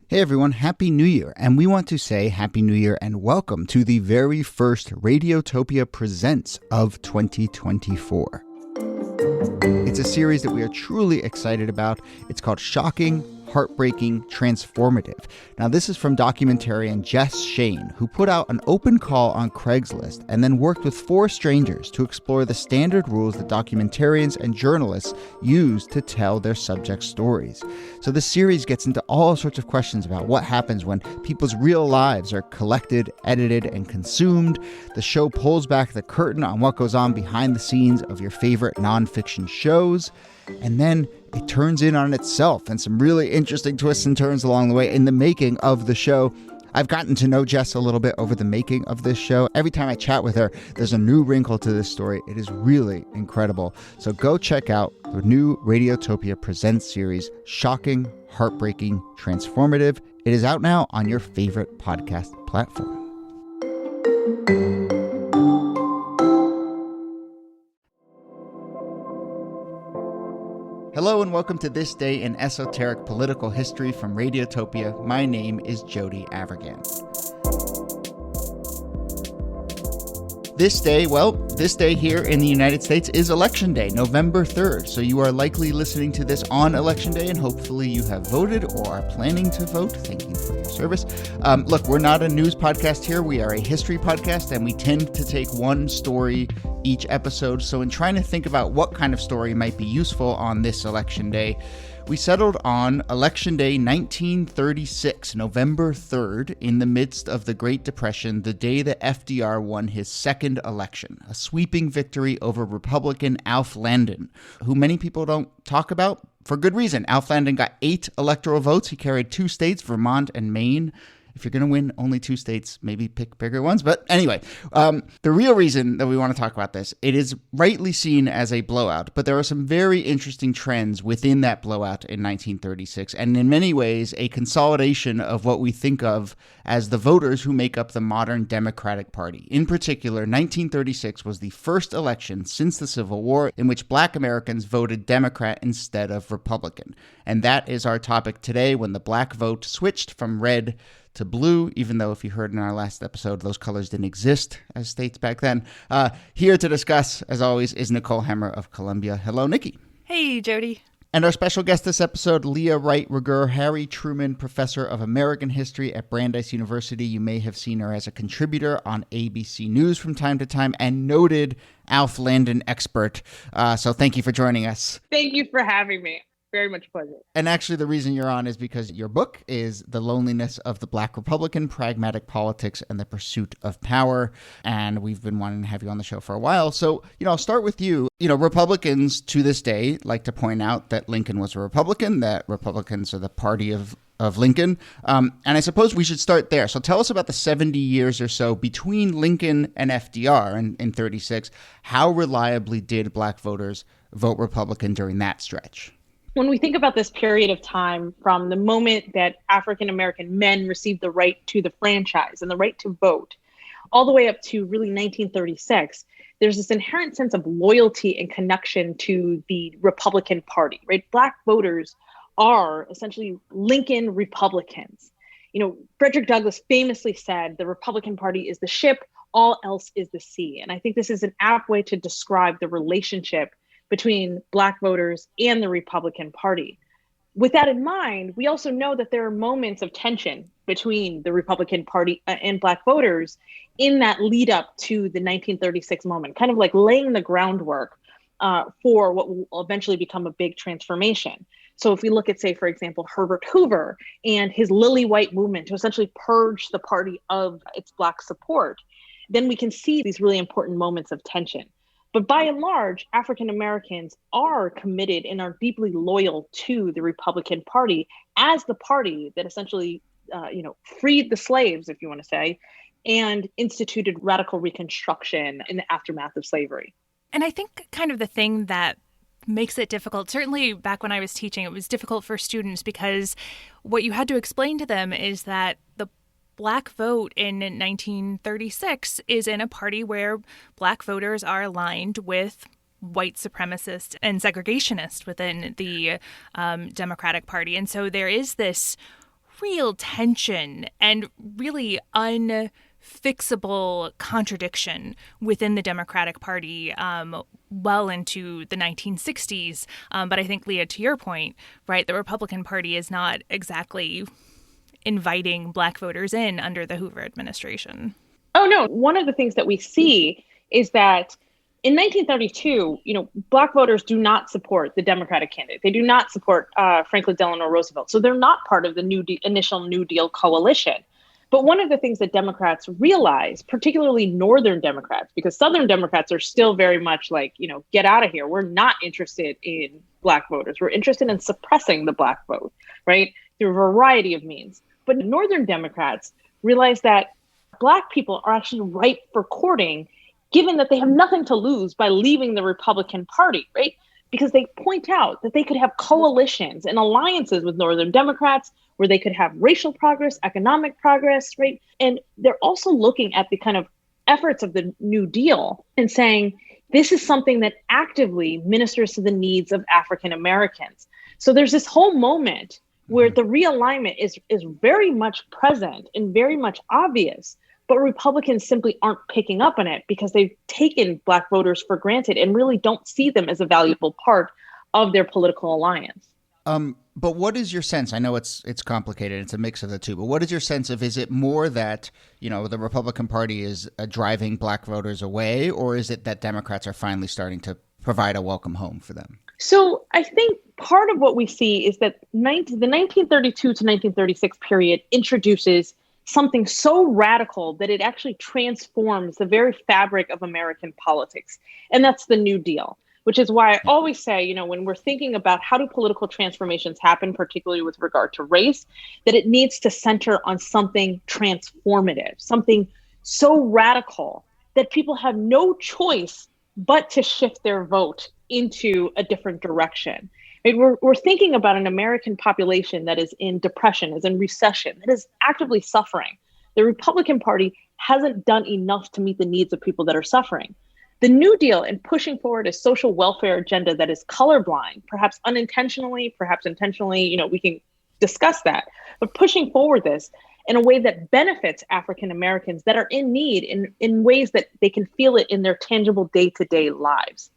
Hey everyone, Happy New Year, and we want to say Happy New Year and welcome to the very first Radiotopia Presents of 2024. It's a series that we are truly excited about. It's called Shocking, Heartbreaking, Transformative. Now, this is from documentarian Jess Shane, who put out an open call on Craigslist and then worked with 4 strangers to explore the standard rules that documentarians and journalists use to tell their subject stories. So the series gets into all sorts of questions about what happens when people's real lives are collected, edited, and consumed. The show pulls back the curtain on what goes on behind the scenes of your favorite nonfiction shows. And then it turns in on itself and some really interesting twists and turns along the way in the making of the show. I've gotten to know Jess a little bit over the making of this show. Every time I chat with her, there's a new wrinkle to this story. It is really incredible. So go check out the new Radiotopia Presents series, Shocking, Heartbreaking, Transformative. It is out now on your favorite podcast platform. Hello and welcome to This Day in Esoteric Political History from Radiotopia. My name is Jody Avirgan. This day here in the United States is Election Day, November 3rd. So you are likely listening to this on Election Day, and hopefully you have voted or are planning to vote. Thank you for your service. Look, we're not a news podcast here. We are a history podcast, and we tend to take one story each episode. So in trying to think about what kind of story might be useful on this Election Day, we settled on Election Day 1936, November 3rd, in the midst of the Great Depression, the day that FDR won his second election, a sweeping victory over Republican Alf Landon, who many people don't talk about for good reason. Alf Landon got 8 electoral votes. He carried 2 states, Vermont and Maine. If you're going to win only 2 states, maybe pick bigger ones. But anyway, the real reason that we want to talk about this, it is rightly seen as a blowout, but there are some very interesting trends within that blowout in 1936, and in many ways, a consolidation of what we think of as the voters who make up the modern Democratic Party. In particular, 1936 was the first election since the Civil War in which Black Americans voted Democrat instead of Republican. And that is our topic today, when the Black vote switched from red to blue, even though if you heard in our last episode, those colors didn't exist as states back then. Here to discuss, as always, is Nicole Hemmer of Columbia. Hello, Nikki. Hey, Jody. And our special guest this episode, Leah Wright Rigueur, Harry Truman Professor of American History at Brandeis University. You may have seen her as a contributor on ABC News from time to time and noted Alf Landon expert. So thank you for joining us. Thank you for having me. Very much a pleasure. And actually, the reason you're on is because your book is The Loneliness of the Black Republican, Pragmatic Politics and the Pursuit of Power. And we've been wanting to have you on the show for a while. So, I'll start with you. Republicans to this day like to point out that Lincoln was a Republican, that Republicans are the party of Lincoln. And I suppose we should start there. So tell us about the 70 years or so between Lincoln and FDR in 36. How reliably did Black voters vote Republican during that stretch? When we think about this period of time from the moment that African-American men received the right to the franchise and the right to vote, all the way up to really 1936, there's this inherent sense of loyalty and connection to the Republican Party, right? Black voters are essentially Lincoln Republicans. Frederick Douglass famously said, the Republican Party is the ship, all else is the sea. And I think this is an apt way to describe the relationship between Black voters and the Republican Party. With that in mind, we also know that there are moments of tension between the Republican Party and Black voters in that lead up to the 1936 moment, kind of like laying the groundwork for what will eventually become a big transformation. So if we look at, say, for example, Herbert Hoover and his Lily White movement to essentially purge the party of its Black support, then we can see these really important moments of tension. But by and large, African Americans are committed and are deeply loyal to the Republican Party as the party that essentially, freed the slaves, if you want to say, and instituted radical Reconstruction in the aftermath of slavery. And I think kind of the thing that makes it difficult, certainly back when I was teaching, it was difficult for students because what you had to explain to them is that the Black vote in 1936 is in a party where Black voters are aligned with white supremacists and segregationists within the Democratic Party. And so there is this real tension and really unfixable contradiction within the Democratic Party well into the 1960s. But I think, Leah, to your point, right, the Republican Party is not exactly inviting Black voters in under the Hoover administration. Oh, no. One of the things that we see is that in 1932, Black voters do not support the Democratic candidate. They do not support Franklin Delano Roosevelt. So they're not part of the initial New Deal coalition. But one of the things that Democrats realize, particularly Northern Democrats, because Southern Democrats are still very much like, get out of here. We're not interested in Black voters. We're interested in suppressing the Black vote, right, through a variety of means. But Northern Democrats realize that Black people are actually ripe for courting, given that they have nothing to lose by leaving the Republican Party, right? Because they point out that they could have coalitions and alliances with Northern Democrats where they could have racial progress, economic progress, right? And they're also looking at the kind of efforts of the New Deal and saying, this is something that actively ministers to the needs of African Americans. So there's this whole moment where the realignment is very much present and very much obvious, but Republicans simply aren't picking up on it because they've taken Black voters for granted and really don't see them as a valuable part of their political alliance. But what is your sense? I know it's complicated. It's a mix of the two. But what is your sense of, is it more that, the Republican Party is driving Black voters away, or is it that Democrats are finally starting to provide a welcome home for them? So I think part of what we see is that the 1932 to 1936 period introduces something so radical that it actually transforms the very fabric of American politics. And that's the New Deal, which is why I always say, when we're thinking about how do political transformations happen, particularly with regard to race, that it needs to center on something transformative, something so radical that people have no choice but to shift their vote into a different direction. Right? We're thinking about an American population that is in depression, is in recession, that is actively suffering. The Republican Party hasn't done enough to meet the needs of people that are suffering. The New Deal and pushing forward a social welfare agenda that is colorblind, perhaps unintentionally, perhaps intentionally, we can discuss that, but pushing forward this in a way that benefits African Americans that are in need in ways that they can feel it in their tangible day-to-day lives.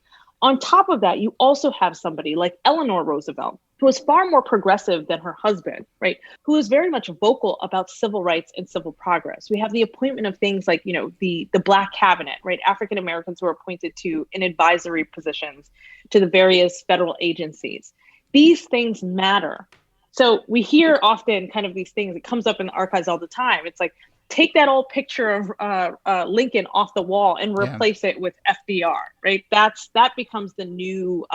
On top of that, you also have somebody like Eleanor Roosevelt, who is far more progressive than her husband, right? Who is very much vocal about civil rights and civil progress. We have the appointment of things like, the Black cabinet, right? African Americans who are appointed to in advisory positions to the various federal agencies. These things matter. So we hear often kind of these things, it comes up in the archives all the time. It's like, take that old picture of Lincoln off the wall and replace it with FDR, right? That becomes the new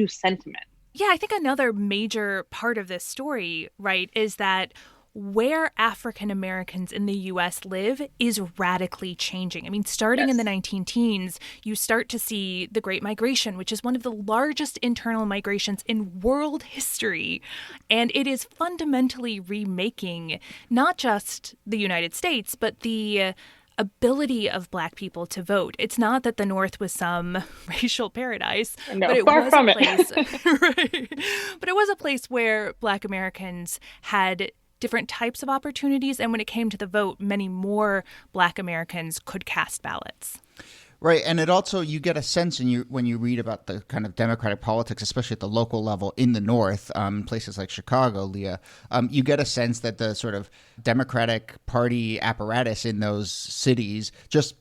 sentiment. Yeah, I think another major part of this story, right, is that where African Americans in the U.S. live is radically changing. I mean, starting in the 19-teens, you start to see the Great Migration, which is one of the largest internal migrations in world history. And it is fundamentally remaking not just the United States, but the ability of Black people to vote. It's not that the North was some racial paradise, but it was a place, right? But it was a place where Black Americans had different types of opportunities. And when it came to the vote, many more Black Americans could cast ballots. Right. And it also, you get a sense when you read about the kind of Democratic politics, especially at the local level in the North, places like Chicago, Leah, you get a sense that the sort of Democratic Party apparatus in those cities just,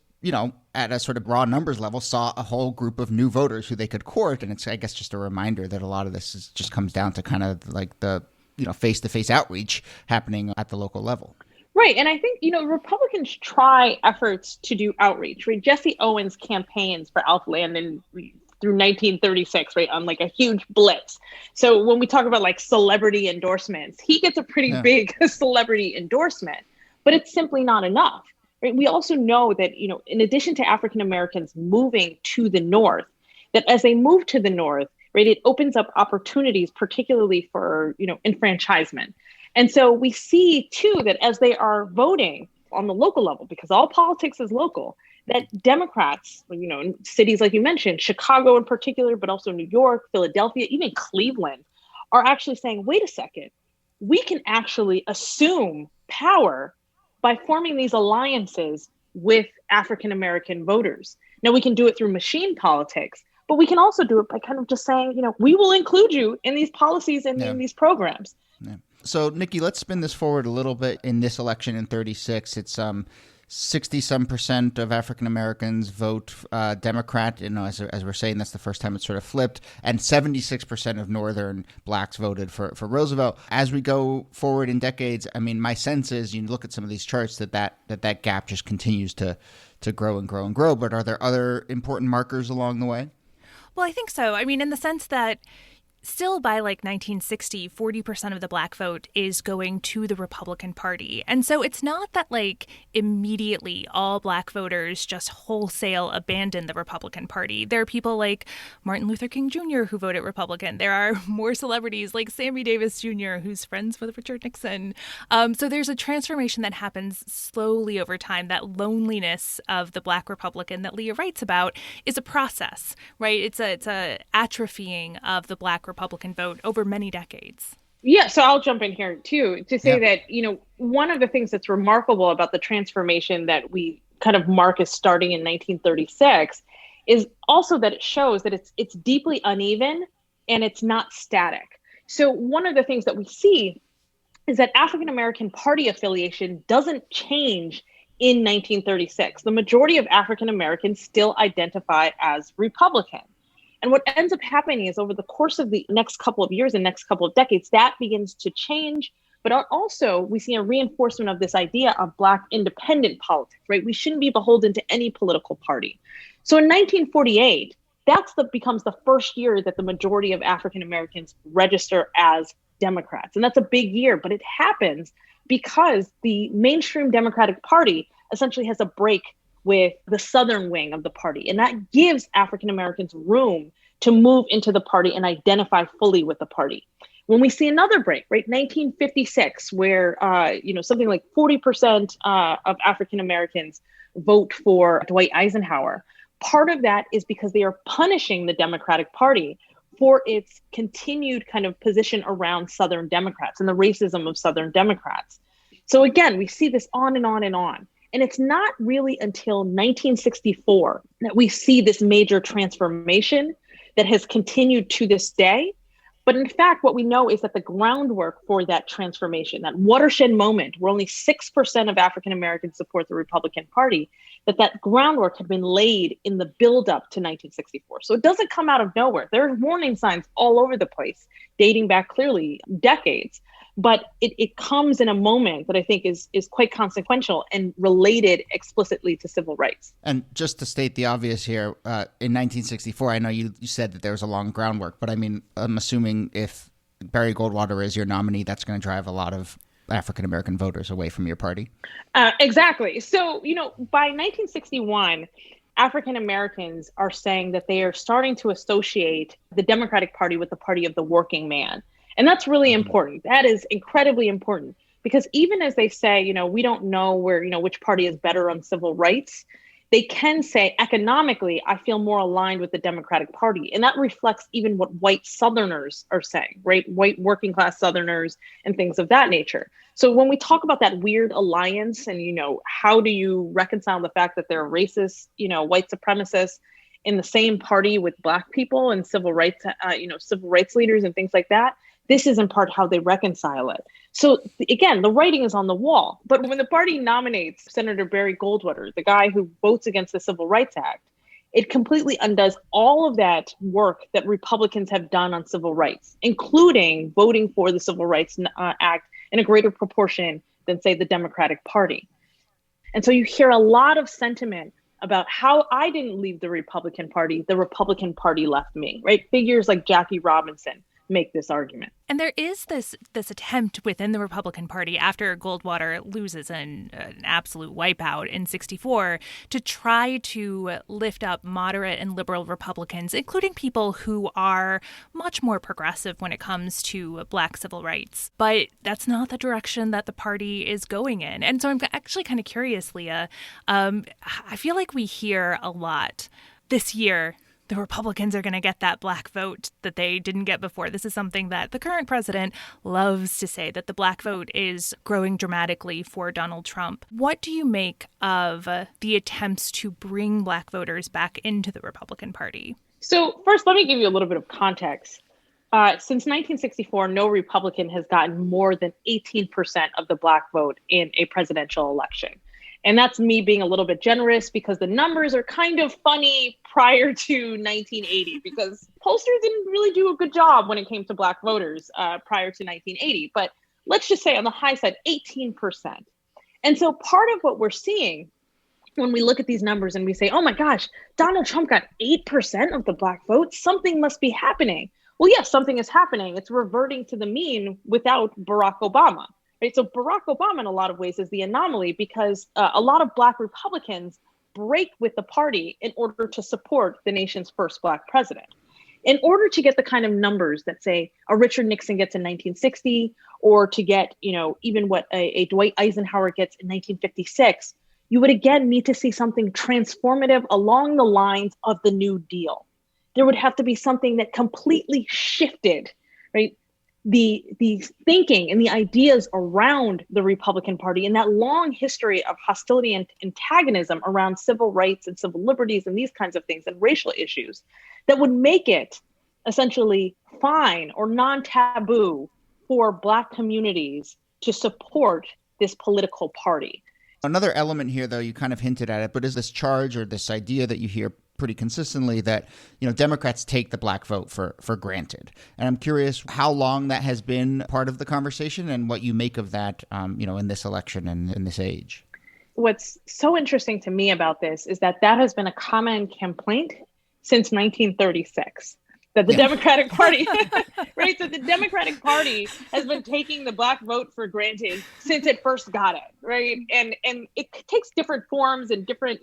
at a sort of raw numbers level, saw a whole group of new voters who they could court. And it's, I guess, just a reminder that a lot of this just comes down to kind of like the face-to-face outreach happening at the local level. Right. And I think, Republicans try efforts to do outreach, right? Jesse Owens campaigns for Alf Landon through 1936, right, on like a huge blitz. So when we talk about like celebrity endorsements, he gets a pretty big celebrity endorsement, but it's simply not enough. Right? We also know that, in addition to African Americans moving to the North, that as they move to the North, right, it opens up opportunities, particularly for, enfranchisement. And so we see, too, that as they are voting on the local level, because all politics is local, that Democrats, in cities like you mentioned, Chicago in particular, but also New York, Philadelphia, even Cleveland, are actually saying, wait a second, we can actually assume power by forming these alliances with African American voters. Now, we can do it through machine politics, but we can also do it by kind of just saying, we will include you in these policies and in these programs. Yeah. So, Niki, let's spin this forward a little bit. In this election in 36, it's 60-some% of African Americans vote Democrat. As we're saying, that's the first time it's sort of flipped. And 76% of Northern blacks voted for Roosevelt. As we go forward in decades, I mean, my sense is you look at some of these charts that gap just continues to grow and grow and grow. But are there other important markers along the way? Well, I think so. I mean, in the sense that still by 1960, 40% of the black vote is going to the Republican Party. And so it's not that immediately all black voters just wholesale abandon the Republican Party. There are people like Martin Luther King Jr. who voted Republican. There are more celebrities like Sammy Davis Jr. who's friends with Richard Nixon. So there's a transformation that happens slowly over time. That loneliness of the black Republican that Leah writes about is a process, right? It's a atrophying of the black Republican vote over many decades. Yeah, so I'll jump in here too to say that, one of the things that's remarkable about the transformation that we kind of mark as starting in 1936 is also that it shows that it's deeply uneven and it's not static. So one of the things that we see is that African American party affiliation doesn't change in 1936. The majority of African Americans still identify as Republican. And what ends up happening is over the course of the next couple of years and next couple of decades, that begins to change. But also we see a reinforcement of this idea of Black independent politics, right? We shouldn't be beholden to any political party. So in 1948, becomes the first year that the majority of African Americans register as Democrats. And that's a big year, but it happens because the mainstream Democratic Party essentially has a break with the Southern wing of the party. And that gives African Americans room to move into the party and identify fully with the party. When we see another break, right, 1956, where, something like 40% of African Americans vote for Dwight Eisenhower, part of that is because they are punishing the Democratic Party for its continued kind of position around Southern Democrats and the racism of Southern Democrats. So again, we see this on and on and on. And it's not really until 1964 that we see this major transformation that has continued to this day. But in fact, what we know is that the groundwork for that transformation, that watershed moment where only 6% of African Americans support the Republican Party, that groundwork had been laid in the buildup to 1964. So it doesn't come out of nowhere. There are warning signs all over the place, dating back clearly decades. But it comes in a moment that I think is quite consequential and related explicitly to civil rights. And just to state the obvious here, in 1964, I know you said that there was a long groundwork, but I mean, I'm assuming if Barry Goldwater is your nominee, that's going to drive a lot of African-American voters away from your party. Exactly. So, by 1961, African Americans are saying that they are starting to associate the Democratic Party with the party of the working man. And that's really important. That is incredibly important because even as they say, we don't know where, which party is better on civil rights, they can say economically, I feel more aligned with the Democratic Party. And that reflects even what white Southerners are saying, right? White working class Southerners and things of that nature. So when we talk about that weird alliance and, how do you reconcile the fact that there are racist, white supremacists in the same party with Black people and civil rights leaders and things like that? This is in part how they reconcile it. So again, the writing is on the wall. But when the party nominates Senator Barry Goldwater, the guy who votes against the Civil Rights Act, it completely undoes all of that work that Republicans have done on civil rights, including voting for the Civil Rights Act in a greater proportion than, say, the Democratic Party. And so you hear a lot of sentiment about how I didn't leave the Republican Party left me, right? Figures like Jackie Robinson make this argument. And there is this attempt within the Republican Party after Goldwater loses an absolute wipeout in 64 to try to lift up moderate and liberal Republicans, including people who are much more progressive when it comes to Black civil rights. But that's not the direction that the party is going in. And so I'm actually kind of curious, Leah. I feel like we hear a lot this year the Republicans are going to get that black vote that they didn't get before. This is something that the current president loves to say, that the black vote is growing dramatically for Donald Trump. What do you make of the attempts to bring black voters back into the Republican Party? So first, let me give you a little bit of context. Since 1964, no Republican has gotten more than 18% of the black vote in a presidential election. And that's me being a little bit generous because the numbers are kind of funny prior to 1980 because pollsters didn't really do a good job when it came to black voters prior to 1980. But let's just say on the high side, 18%. And so part of what we're seeing when we look at these numbers and we say, oh my gosh, Donald Trump got 8% of the black vote, something must be happening. Well, yes, something is happening. It's reverting to the mean without Barack Obama. Right? So Barack Obama, in a lot of ways, is the anomaly because a lot of black Republicans break with the party in order to support the nation's first black president. In order to get the kind of numbers that, say, a Richard Nixon gets in 1960, or to get, even what a Dwight Eisenhower gets in 1956, you would again need to see something transformative along the lines of the New Deal. There would have to be something that completely shifted, right? The thinking and the ideas around the Republican Party and that long history of hostility and antagonism around civil rights and civil liberties and these kinds of things and racial issues that would make it essentially fine or non-taboo for black communities to support this political party. Another element here, though, you kind of hinted at it, but is this charge or this idea that you hear pretty consistently that, Democrats take the black vote for granted. And I'm curious how long that has been part of the conversation and what you make of that, in this election and in this age. What's so interesting to me about this is that has been a common complaint since 1936. That the Democratic Party, right? So the Democratic Party has been taking the black vote for granted since it first got it, right? And it takes different forms and different,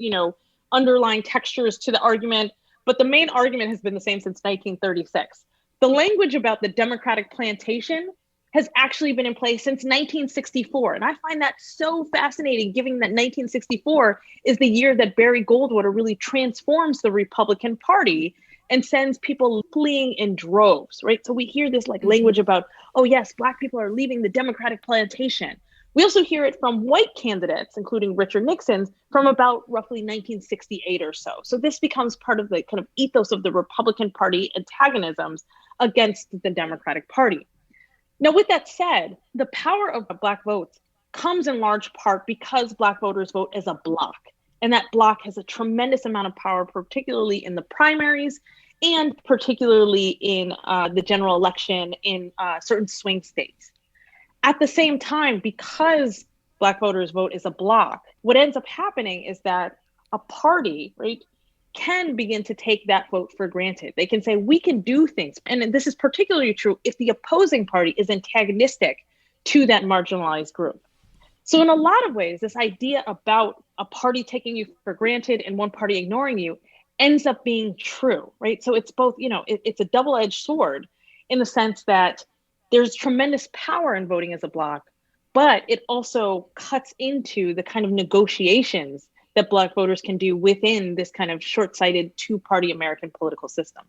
underlying textures to the argument, but the main argument has been the same since 1936. The language about the Democratic plantation has actually been in place since 1964. And I find that so fascinating, given that 1964 is the year that Barry Goldwater really transforms the Republican Party and sends people fleeing in droves, right? So we hear this language about, oh yes, black people are leaving the Democratic plantation. We also hear it from white candidates, including Richard Nixon's, from about roughly 1968 or so. So this becomes part of the kind of ethos of the Republican Party antagonisms against the Democratic Party. Now, with that said, the power of black votes comes in large part because black voters vote as a block. And that block has a tremendous amount of power, particularly in the primaries and particularly in the general election in certain swing states. At the same time, because black voters vote as a block, what ends up happening is that a party, right, can begin to take that vote for granted. They can say, we can do things. And this is particularly true if the opposing party is antagonistic to that marginalized group. So in a lot of ways, this idea about a party taking you for granted and one party ignoring you ends up being true, right? So it's both, it's a double-edged sword in the sense that there's tremendous power in voting as a block, but it also cuts into the kind of negotiations that black voters can do within this kind of short-sighted two-party American political system.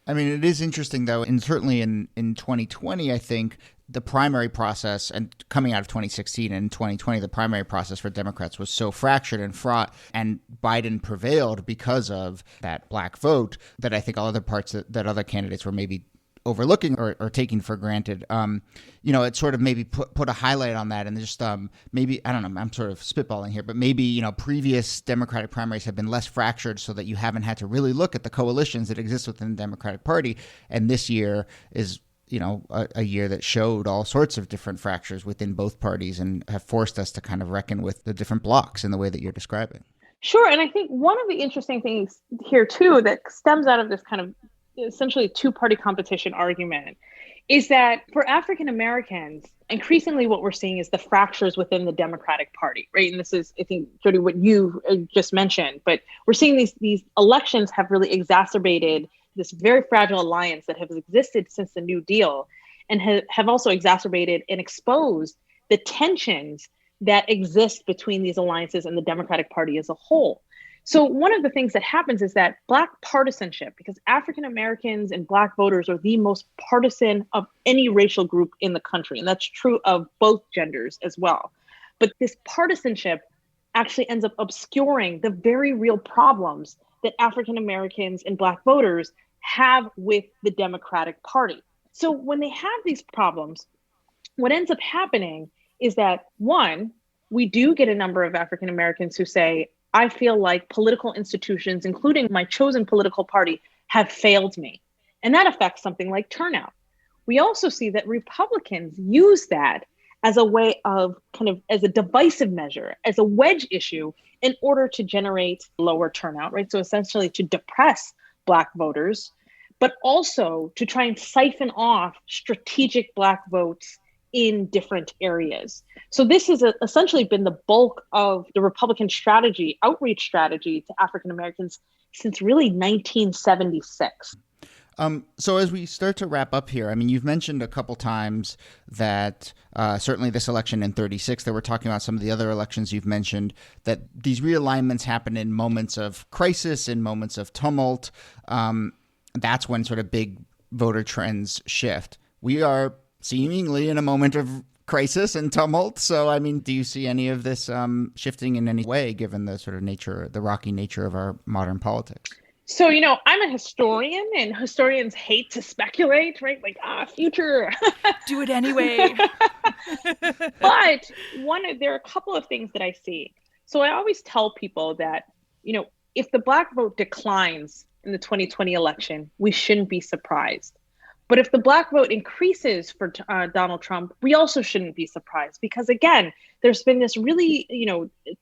I mean, it is interesting, though, and certainly in 2020, I think the primary process, and coming out of 2016 and 2020, the primary process for Democrats was so fractured and fraught, and Biden prevailed because of that black vote that I think all other parts that other candidates were maybe overlooking or taking for granted. It sort of maybe put a highlight on that, and just maybe, I don't know, I'm sort of spitballing here, but maybe, previous Democratic primaries have been less fractured so that you haven't had to really look at the coalitions that exist within the Democratic Party. And this year is, a year that showed all sorts of different fractures within both parties and have forced us to kind of reckon with the different blocks in the way that you're describing. Sure. And I think one of the interesting things here, too, that stems out of this kind of essentially two-party competition argument is that for African Americans, increasingly what we're seeing is the fractures within the Democratic Party, right? And this is, I think, Jody, what you just mentioned, but we're seeing these elections have really exacerbated this very fragile alliance that has existed since the New Deal and have also exacerbated and exposed the tensions that exist between these alliances and the Democratic Party as a whole. So one of the things that happens is that Black partisanship, because African Americans and Black voters are the most partisan of any racial group in the country. And that's true of both genders as well. But this partisanship actually ends up obscuring the very real problems that African Americans and Black voters have with the Democratic Party. So when they have these problems, what ends up happening is that, one, we do get a number of African Americans who say, I feel like political institutions, including my chosen political party, have failed me. And that affects something like turnout. We also see that Republicans use that as a way of as a divisive measure, as a wedge issue in order to generate lower turnout, right? So essentially to depress Black voters, but also to try and siphon off strategic Black votes in different areas. So this has essentially been the bulk of the Republican strategy, outreach strategy to African Americans since really 1976. So as we start to wrap up here, I mean, you've mentioned a couple times that certainly this election in 36, that we're talking about some of the other elections you've mentioned, that these realignments happen in moments of crisis, in moments of tumult. That's when sort of big voter trends shift. We are seemingly in a moment of crisis and tumult. So, I mean, do you see any of this shifting in any way, given the sort of nature, the rocky nature of our modern politics? So, I'm a historian, and historians hate to speculate, right? Like, future. Do it anyway. But there are a couple of things that I see. So I always tell people that, if the Black vote declines in the 2020 election, we shouldn't be surprised. But if the Black vote increases for Donald Trump, we also shouldn't be surprised, because, again, there's been this really,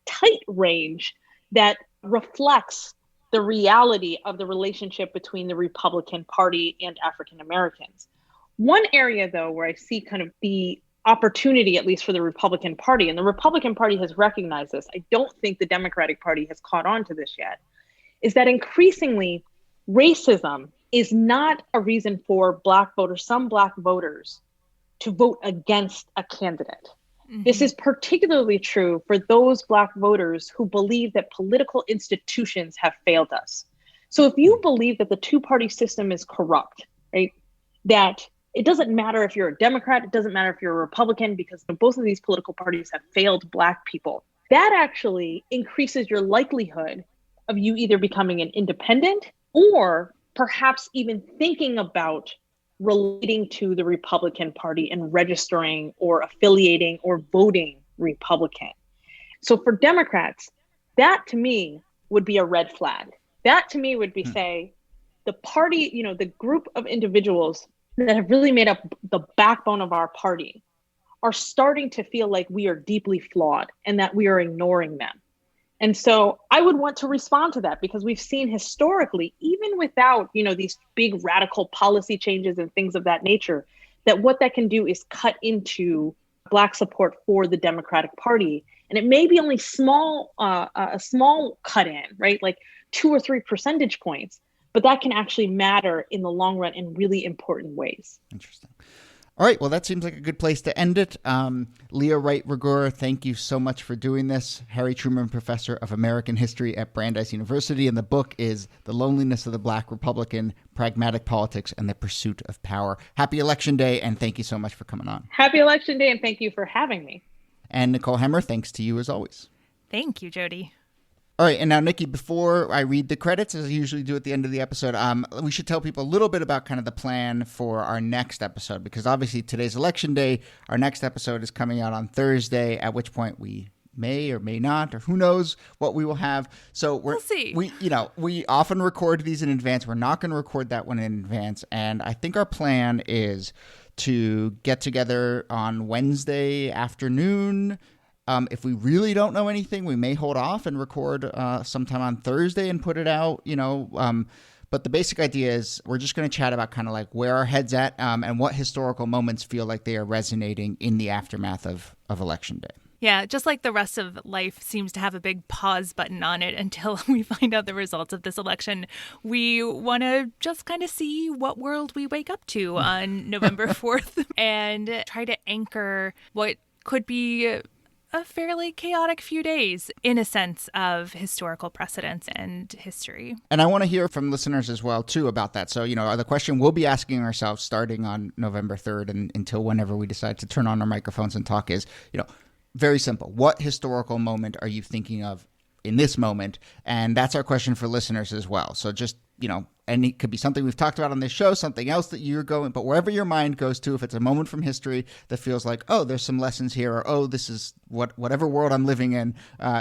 tight range that reflects the reality of the relationship between the Republican Party and African Americans. One area, though, where I see kind of the opportunity, at least for the Republican Party, and the Republican Party has recognized this, I don't think the Democratic Party has caught on to this yet, is that increasingly racism is not a reason for Black voters, some Black voters, to vote against a candidate. Mm-hmm. This is particularly true for those Black voters who believe that political institutions have failed us. So if you believe that the two-party system is corrupt, right, that it doesn't matter if you're a Democrat, it doesn't matter if you're a Republican, because both of these political parties have failed Black people, that actually increases your likelihood of you either becoming an independent or perhaps even thinking about relating to the Republican Party and registering or affiliating or voting Republican. So for Democrats, that to me would be a red flag. That to me would be say the party, the group of individuals that have really made up the backbone of our party are starting to feel like we are deeply flawed and that we are ignoring them. And so I would want to respond to that, because we've seen historically, even without, these big radical policy changes and things of that nature, that what that can do is cut into Black support for the Democratic Party. And it may be only a small cut in, right? Like 2 or 3 percentage points, but that can actually matter in the long run in really important ways. Interesting. All right. Well, that seems like a good place to end it. Leah Wright Rigueur, thank you so much for doing this. Harry Truman Professor of American History at Brandeis University. And the book is The Loneliness of the Black Republican, Pragmatic Politics and the Pursuit of Power. Happy Election Day, and thank you so much for coming on. Happy Election Day, and thank you for having me. And Nicole Hemmer, thanks to you as always. Thank you, Jody. All right, and now, Niki, before I read the credits, as I usually do at the end of the episode, we should tell people a little bit about kind of the plan for our next episode, because obviously today's Election Day. Our next episode is coming out on Thursday, at which point we may or may not, or who knows what we will have. So we'll see. We often record these in advance. We're not going to record that one in advance, and I think our plan is to get together on Wednesday afternoon. If we really don't know anything, we may hold off and record sometime on Thursday and put it out, But the basic idea is we're just going to chat about kind of like where our head's at and what historical moments feel like they are resonating in the aftermath of Election Day. Yeah, just like the rest of life seems to have a big pause button on it until we find out the results of this election. We want to just kind of see what world we wake up to on November 4th and try to anchor what could be a fairly chaotic few days in a sense of historical precedents and history. And I want to hear from listeners as well, too, about that. So, the question we'll be asking ourselves starting on November 3rd and until whenever we decide to turn on our microphones and talk is, very simple. What historical moment are you thinking of in this moment? And that's our question for listeners as well. So just, and it could be something we've talked about on this show, something else that you're going, but wherever your mind goes to, if it's a moment from history that feels like, oh, there's some lessons here, or, oh, this is whatever world I'm living in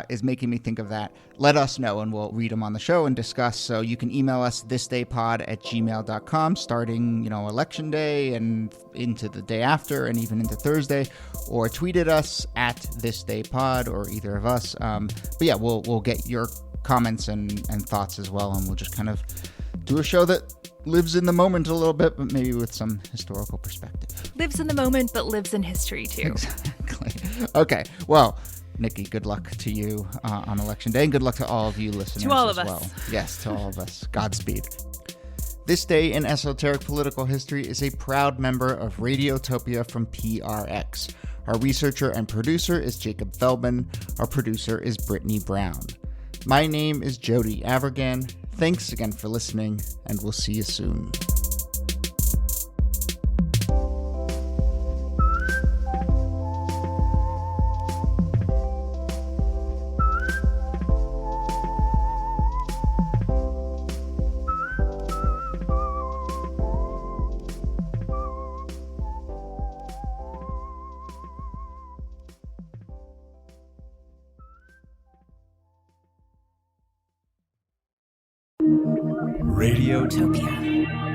is making me think of that, let us know and we'll read them on the show and discuss. So you can email us thisdaypod@gmail.com starting, election day and into the day after and even into Thursday, or tweet at us at thisdaypod or either of us. But yeah, we'll get your comments and thoughts as well, and we'll just kind of do a show that lives in the moment a little bit, but maybe with some historical perspective. Lives in the moment, but lives in history too. Exactly. Okay. Well, Niki, good luck to you on Election Day, and good luck to all of you listeners to all as of well. us. Yes, to all of us. Godspeed. This Day in Esoteric Political History is a proud member of Radiotopia from PRX. Our researcher and producer is Jacob Feldman. Our producer is Brittany Brown. My name is Jody Avergan. Thanks again for listening, and we'll see you soon. Radiotopia.